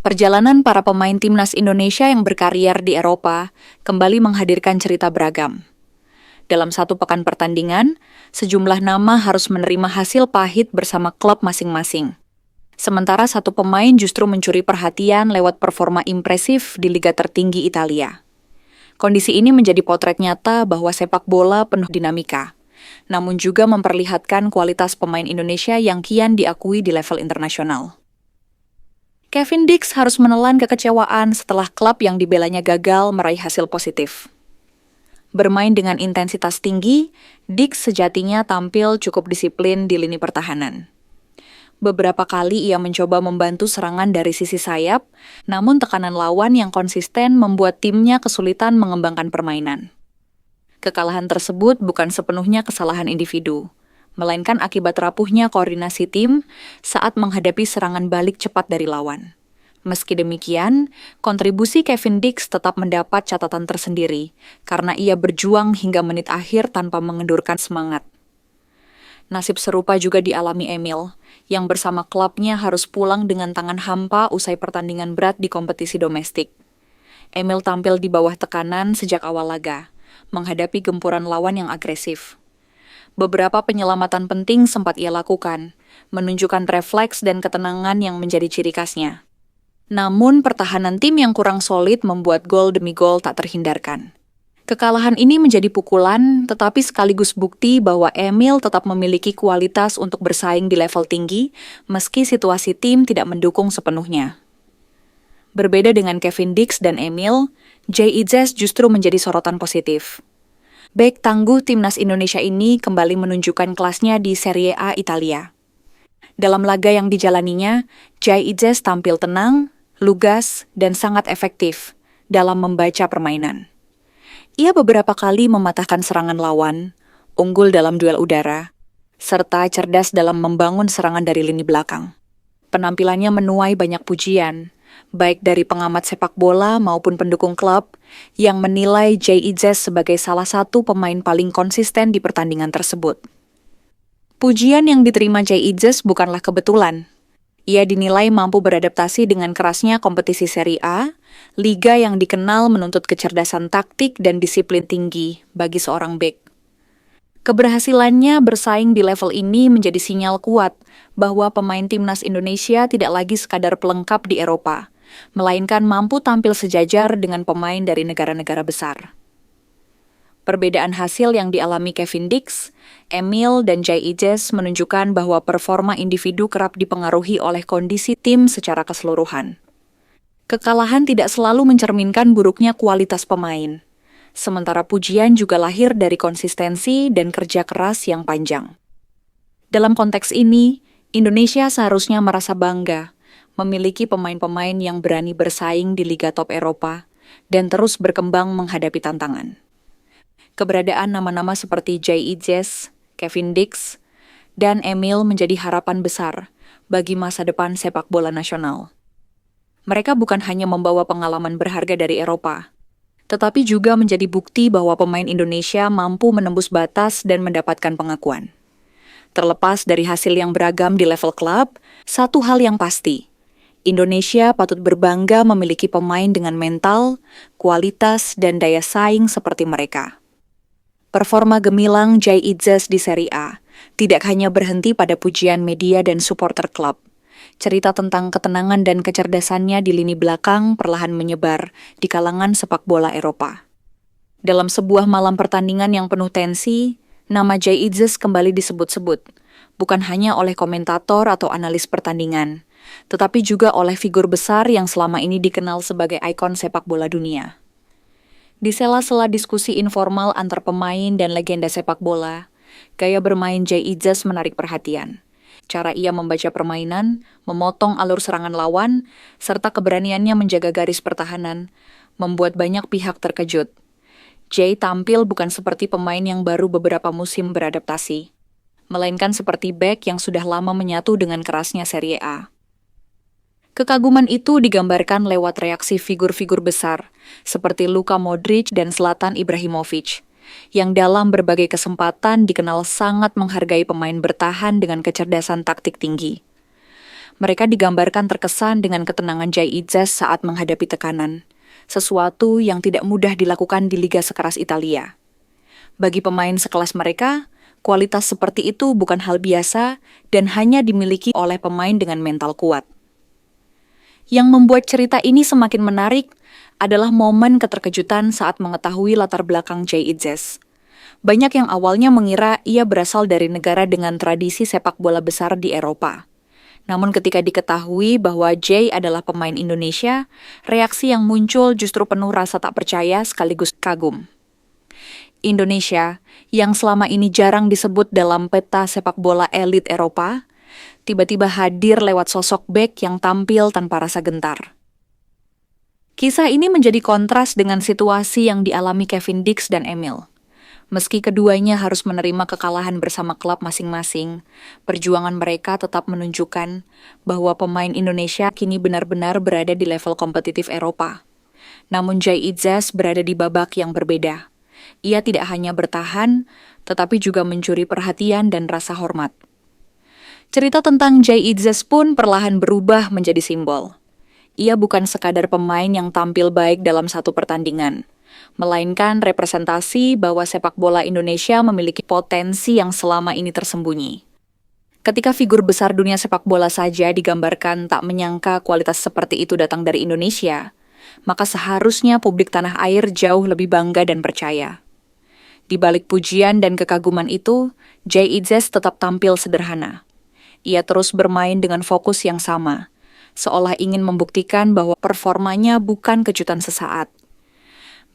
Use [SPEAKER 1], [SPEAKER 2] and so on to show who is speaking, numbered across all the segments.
[SPEAKER 1] Perjalanan para pemain timnas Indonesia yang berkarier di Eropa kembali menghadirkan cerita beragam. Dalam satu pekan pertandingan, sejumlah nama harus menerima hasil pahit bersama klub masing-masing. Sementara satu pemain justru mencuri perhatian lewat performa impresif di liga tertinggi Italia. Kondisi ini menjadi potret nyata bahwa sepak bola penuh dinamika, namun juga memperlihatkan kualitas pemain Indonesia yang kian diakui di level internasional. Kevin Dix harus menelan kekecewaan setelah klub yang dibelanya gagal meraih hasil positif. Bermain dengan intensitas tinggi, Dix sejatinya tampil cukup disiplin di lini pertahanan. Beberapa kali ia mencoba membantu serangan dari sisi sayap, namun tekanan lawan yang konsisten membuat timnya kesulitan mengembangkan permainan. Kekalahan tersebut bukan sepenuhnya kesalahan individu, melainkan akibat rapuhnya koordinasi tim saat menghadapi serangan balik cepat dari lawan. Meski demikian, kontribusi Kevin Dix tetap mendapat catatan tersendiri, karena ia berjuang hingga menit akhir tanpa mengendurkan semangat. Nasib serupa juga dialami Emil, yang bersama klubnya harus pulang dengan tangan hampa usai pertandingan berat di kompetisi domestik. Emil tampil di bawah tekanan sejak awal laga, menghadapi gempuran lawan yang agresif. Beberapa penyelamatan penting sempat ia lakukan, menunjukkan refleks dan ketenangan yang menjadi ciri khasnya. Namun, pertahanan tim yang kurang solid membuat gol demi gol tak terhindarkan. Kekalahan ini menjadi pukulan, tetapi sekaligus bukti bahwa Emil tetap memiliki kualitas untuk bersaing di level tinggi, meski situasi tim tidak mendukung sepenuhnya. Berbeda dengan Kevin Dix dan Emil, Jay Idzes justru menjadi sorotan positif. Bek tangguh timnas Indonesia ini kembali menunjukkan kelasnya di Serie A Italia. Dalam laga yang dijalaninya, Jay Idzes tampil tenang, lugas, dan sangat efektif dalam membaca permainan. Ia beberapa kali mematahkan serangan lawan, unggul dalam duel udara, serta cerdas dalam membangun serangan dari lini belakang. Penampilannya menuai banyak pujian, baik dari pengamat sepak bola maupun pendukung klub, yang menilai Jay Idzes sebagai salah satu pemain paling konsisten di pertandingan tersebut. Pujian yang diterima Jay Idzes bukanlah kebetulan. Ia dinilai mampu beradaptasi dengan kerasnya kompetisi Serie A, liga yang dikenal menuntut kecerdasan taktik dan disiplin tinggi bagi seorang bek. Keberhasilannya bersaing di level ini menjadi sinyal kuat bahwa pemain timnas Indonesia tidak lagi sekadar pelengkap di Eropa, melainkan mampu tampil sejajar dengan pemain dari negara-negara besar. Perbedaan hasil yang dialami Kevin Dix, Emil, dan Jay Idzes menunjukkan bahwa performa individu kerap dipengaruhi oleh kondisi tim secara keseluruhan. Kekalahan tidak selalu mencerminkan buruknya kualitas pemain, sementara pujian juga lahir dari konsistensi dan kerja keras yang panjang. Dalam konteks ini, Indonesia seharusnya merasa bangga memiliki pemain-pemain yang berani bersaing di Liga Top Eropa dan terus berkembang menghadapi tantangan. Keberadaan nama-nama seperti Jay Idzes, Kevin Dix, dan Emil menjadi harapan besar bagi masa depan sepak bola nasional. Mereka bukan hanya membawa pengalaman berharga dari Eropa, tetapi juga menjadi bukti bahwa pemain Indonesia mampu menembus batas dan mendapatkan pengakuan. Terlepas dari hasil yang beragam di level klub, satu hal yang pasti, Indonesia patut berbangga memiliki pemain dengan mental, kualitas, dan daya saing seperti mereka. Performa gemilang Jay Idzes di Serie A tidak hanya berhenti pada pujian media dan supporter klub. Cerita tentang ketenangan dan kecerdasannya di lini belakang perlahan menyebar di kalangan sepak bola Eropa. Dalam sebuah malam pertandingan yang penuh tensi, nama Jay Idzes kembali disebut-sebut, bukan hanya oleh komentator atau analis pertandingan, tetapi juga oleh figur besar yang selama ini dikenal sebagai ikon sepak bola dunia. Di sela-sela diskusi informal antar pemain dan legenda sepak bola, gaya bermain Jay Idzes menarik perhatian. Cara ia membaca permainan, memotong alur serangan lawan, serta keberaniannya menjaga garis pertahanan, membuat banyak pihak terkejut. Jay tampil bukan seperti pemain yang baru beberapa musim beradaptasi, melainkan seperti bek yang sudah lama menyatu dengan kerasnya Serie A. Kekaguman itu digambarkan lewat reaksi figur-figur besar, seperti Luka Modric dan Zlatan Ibrahimovic, yang dalam berbagai kesempatan dikenal sangat menghargai pemain bertahan dengan kecerdasan taktik tinggi. Mereka digambarkan terkesan dengan ketenangan Jay Itzes saat menghadapi tekanan, sesuatu yang tidak mudah dilakukan di liga sekeras Italia. Bagi pemain sekelas mereka, kualitas seperti itu bukan hal biasa dan hanya dimiliki oleh pemain dengan mental kuat. Yang membuat cerita ini semakin menarik adalah momen keterkejutan saat mengetahui latar belakang Jay Itzes. Banyak yang awalnya mengira ia berasal dari negara dengan tradisi sepak bola besar di Eropa. Namun ketika diketahui bahwa Jay adalah pemain Indonesia, reaksi yang muncul justru penuh rasa tak percaya sekaligus kagum. Indonesia, yang selama ini jarang disebut dalam peta sepak bola elit Eropa, tiba-tiba hadir lewat sosok bek yang tampil tanpa rasa gentar. Kisah ini menjadi kontras dengan situasi yang dialami Kevin Dix dan Emil. Meski keduanya harus menerima kekalahan bersama klub masing-masing, perjuangan mereka tetap menunjukkan bahwa pemain Indonesia kini benar-benar berada di level kompetitif Eropa. Namun Jay Itzes berada di babak yang berbeda. Ia tidak hanya bertahan, tetapi juga mencuri perhatian dan rasa hormat. Cerita tentang Jay Itzes pun perlahan berubah menjadi simbol. Ia bukan sekadar pemain yang tampil baik dalam satu pertandingan, melainkan representasi bahwa sepak bola Indonesia memiliki potensi yang selama ini tersembunyi. Ketika figur besar dunia sepak bola saja digambarkan tak menyangka kualitas seperti itu datang dari Indonesia, maka seharusnya publik tanah air jauh lebih bangga dan percaya. Di balik pujian dan kekaguman itu, Jay Itzes tetap tampil sederhana. Ia terus bermain dengan fokus yang sama, seolah ingin membuktikan bahwa performanya bukan kejutan sesaat.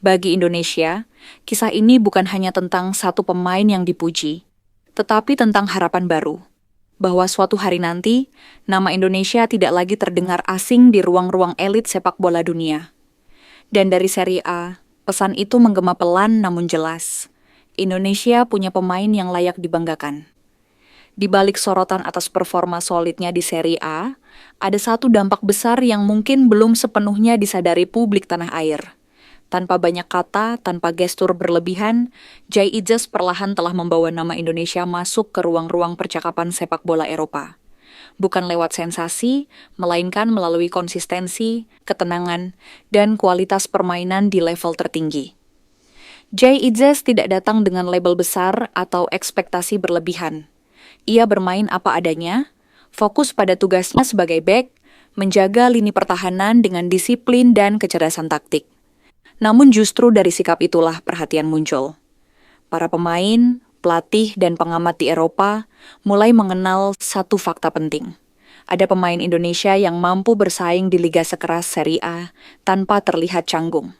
[SPEAKER 1] Bagi Indonesia, kisah ini bukan hanya tentang satu pemain yang dipuji, tetapi tentang harapan baru, bahwa suatu hari nanti, nama Indonesia tidak lagi terdengar asing di ruang-ruang elit sepak bola dunia. Dan dari Serie A, pesan itu menggema pelan namun jelas. Indonesia punya pemain yang layak dibanggakan. Di balik sorotan atas performa solidnya di Serie A, ada satu dampak besar yang mungkin belum sepenuhnya disadari publik tanah air. Tanpa banyak kata, tanpa gestur berlebihan, Jay Itzes perlahan telah membawa nama Indonesia masuk ke ruang-ruang percakapan sepak bola Eropa. Bukan lewat sensasi, melainkan melalui konsistensi, ketenangan, dan kualitas permainan di level tertinggi. Jay Itzes tidak datang dengan label besar atau ekspektasi berlebihan. Ia bermain apa adanya, fokus pada tugasnya sebagai bek, menjaga lini pertahanan dengan disiplin dan kecerdasan taktik. Namun justru dari sikap itulah perhatian muncul. Para pemain, pelatih, dan pengamat di Eropa mulai mengenal satu fakta penting. Ada pemain Indonesia yang mampu bersaing di liga sekeras Serie A tanpa terlihat canggung.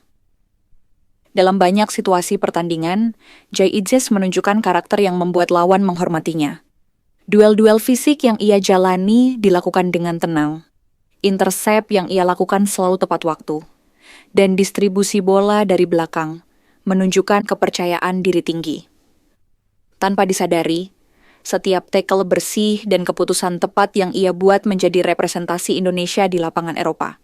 [SPEAKER 1] Dalam banyak situasi pertandingan, Jay Itzes menunjukkan karakter yang membuat lawan menghormatinya. Duel-duel fisik yang ia jalani dilakukan dengan tenang. Intercept yang ia lakukan selalu tepat waktu. Dan distribusi bola dari belakang menunjukkan kepercayaan diri tinggi. Tanpa disadari, setiap tackle bersih dan keputusan tepat yang ia buat menjadi representasi Indonesia di lapangan Eropa.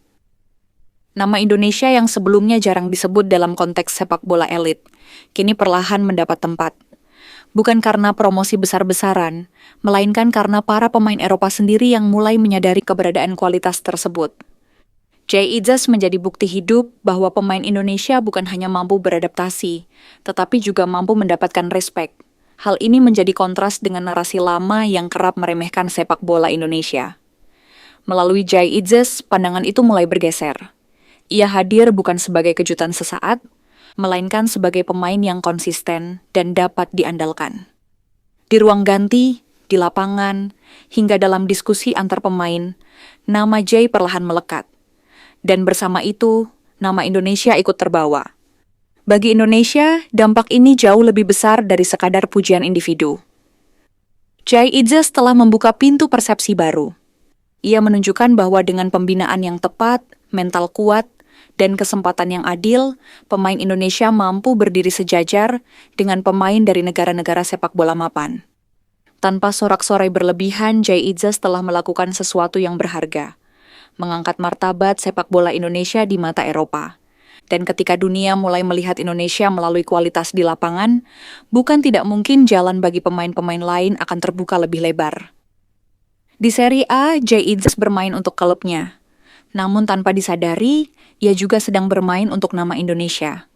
[SPEAKER 1] Nama Indonesia yang sebelumnya jarang disebut dalam konteks sepak bola elit, kini perlahan mendapat tempat. Bukan karena promosi besar-besaran, melainkan karena para pemain Eropa sendiri yang mulai menyadari keberadaan kualitas tersebut. Jay Itzes menjadi bukti hidup bahwa pemain Indonesia bukan hanya mampu beradaptasi, tetapi juga mampu mendapatkan respek. Hal ini menjadi kontras dengan narasi lama yang kerap meremehkan sepak bola Indonesia. Melalui Jay Itzes, pandangan itu mulai bergeser. Ia hadir bukan sebagai kejutan sesaat, melainkan sebagai pemain yang konsisten dan dapat diandalkan. Di ruang ganti, di lapangan, hingga dalam diskusi antar pemain, nama Jay perlahan melekat. Dan bersama itu, nama Indonesia ikut terbawa. Bagi Indonesia, dampak ini jauh lebih besar dari sekadar pujian individu. Jay Itzes telah membuka pintu persepsi baru. Ia menunjukkan bahwa dengan pembinaan yang tepat, mental kuat, dan kesempatan yang adil, pemain Indonesia mampu berdiri sejajar dengan pemain dari negara-negara sepak bola mapan. Tanpa sorak-sorai berlebihan, Jay Itzes telah melakukan sesuatu yang berharga, mengangkat martabat sepak bola Indonesia di mata Eropa. Dan ketika dunia mulai melihat Indonesia melalui kualitas di lapangan, bukan tidak mungkin jalan bagi pemain-pemain lain akan terbuka lebih lebar. Di Serie A, Jay Idzes bermain untuk klubnya. Namun tanpa disadari, ia juga sedang bermain untuk nama Indonesia.